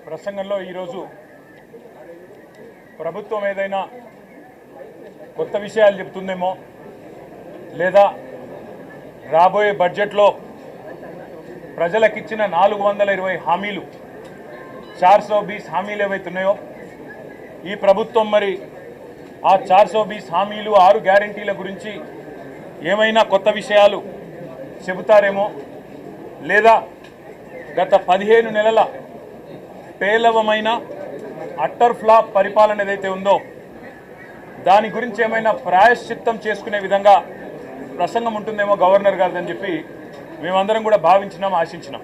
ప్రసంగంలో ఈరోజు ప్రభుత్వం ఏదైనా కొత్త విషయాలు చెప్తుందేమో లేదా రాబోయే బడ్జెట్లో ప్రజలకు ఇచ్చిన 420 హామీలు 420 హామీలు ఏవైతున్నాయో ఈ ప్రభుత్వం మరి ఆ 420 హామీలు 6 గ్యారెంటీల గురించి ఏమైనా కొత్త విషయాలు చెబుతారేమో లేదా గత 15 నెలల పేలవమైన అట్టర్ ఫ్లాప్ పరిపాలన ఏదైతే ఉందో దాని గురించి ఏమైనా ప్రాయశ్చిత్తం చేసుకునే విధంగా ప్రసంగం ఉంటుందేమో గవర్నర్ గారిదని చెప్పి మేమందరం కూడా భావించినాం, ఆశించినాం.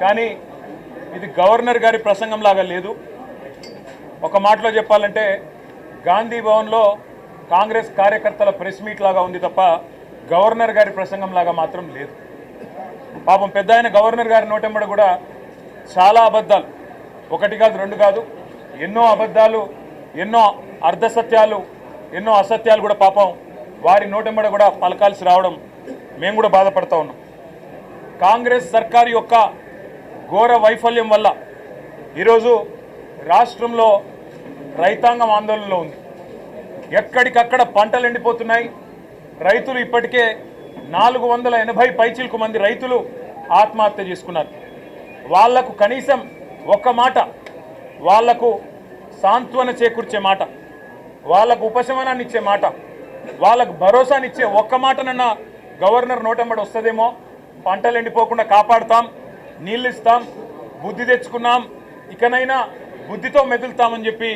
కానీ ఇది గవర్నర్ గారి ప్రసంగం లాగా లేదు. ఒక మాటలో చెప్పాలంటే గాంధీ భవన్లో కాంగ్రెస్ కార్యకర్తల ప్రెస్ మీట్ లాగా ఉంది తప్ప గవర్నర్ గారి ప్రసంగం లాగా మాత్రం లేదు. పాపం పెద్ద ఆయన గవర్నర్ గారి నోటెంబడ కూడా చాలా అబద్ధాలు, ఒకటి కాదు రెండు కాదు, ఎన్నో అబద్ధాలు, ఎన్నో అర్ధసత్యాలు, ఎన్నో అసత్యాలు కూడా పాపం వారి నోటెంబడ కూడా పలకాల్సి రావడం మేము కూడా బాధపడతా ఉన్నాం. కాంగ్రెస్ సర్కారు యొక్క ఘోర వైఫల్యం వల్ల ఈరోజు రాష్ట్రంలో రైతాంగం ఆందోళనలో ఉంది. ఎక్కడికక్కడ పంటలు ఎండిపోతున్నాయి. రైతులు ఇప్పటికే 480 పైచిలకు మంది రైతులు ఆత్మహత్య చేసుకున్నారు. వాళ్లకు కనీసం ఒక్క మాట, వాళ్లకు సాంత్వన చేకూర్చే మాట, వాళ్లకు ఉపశమనాన్ని ఇచ్చే మాట, వాళ్ళకు భరోసానిచ్చే ఒక్క మాటనన్నా గవర్నర్ నోటెంబడి వస్తుందేమో. పంటలు ఎండిపోకుండా కాపాడుతాం, నీళ్ళు ఇస్తాం, బుద్ధి తెచ్చుకున్నాం, ఇకనైనా బుద్ధితో మెదులుతామని చెప్పి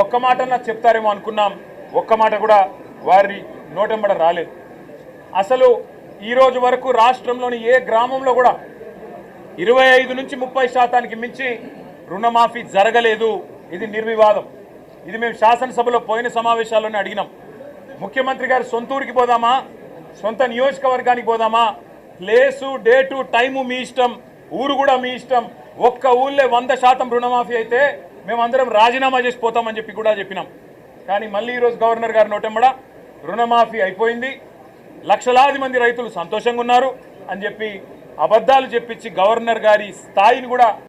ఒక్క మాటన్నా చెప్తారేమో అనుకున్నాం. ఒక్క మాట కూడా వారి నోటెంబడ రాలేదు. అసలు ఈరోజు వరకు రాష్ట్రంలోని ఏ గ్రామంలో కూడా 25 నుంచి 30% మించి రుణమాఫీ జరగలేదు. ఇది నిర్వివాదం. ఇది మేము శాసనసభలో పోయిన సమావేశాల్లోనే అడిగినాం. ముఖ్యమంత్రి గారు సొంత ఊరికి పోదామా, సొంత నియోజకవర్గానికి పోదామా, ప్లేసు డేటు టైము మీ ఇష్టం, ఊరు కూడా మీ ఇష్టం. ఒక్క ఊళ్ళే 100% రుణమాఫీ అయితే మేమందరం రాజీనామా చేసిపోతామని చెప్పి కూడా చెప్పినాం. కానీ మళ్ళీ ఈరోజు గవర్నర్ గారి నోటెంబడ రుణమాఫీ అయిపోయింది, లక్షలాది మంది రైతులు సంతోషంగా ఉన్నారు అని చెప్పి అబద్ధాలు చెప్పించి గవర్నర్ గారి స్థాయిని కూడా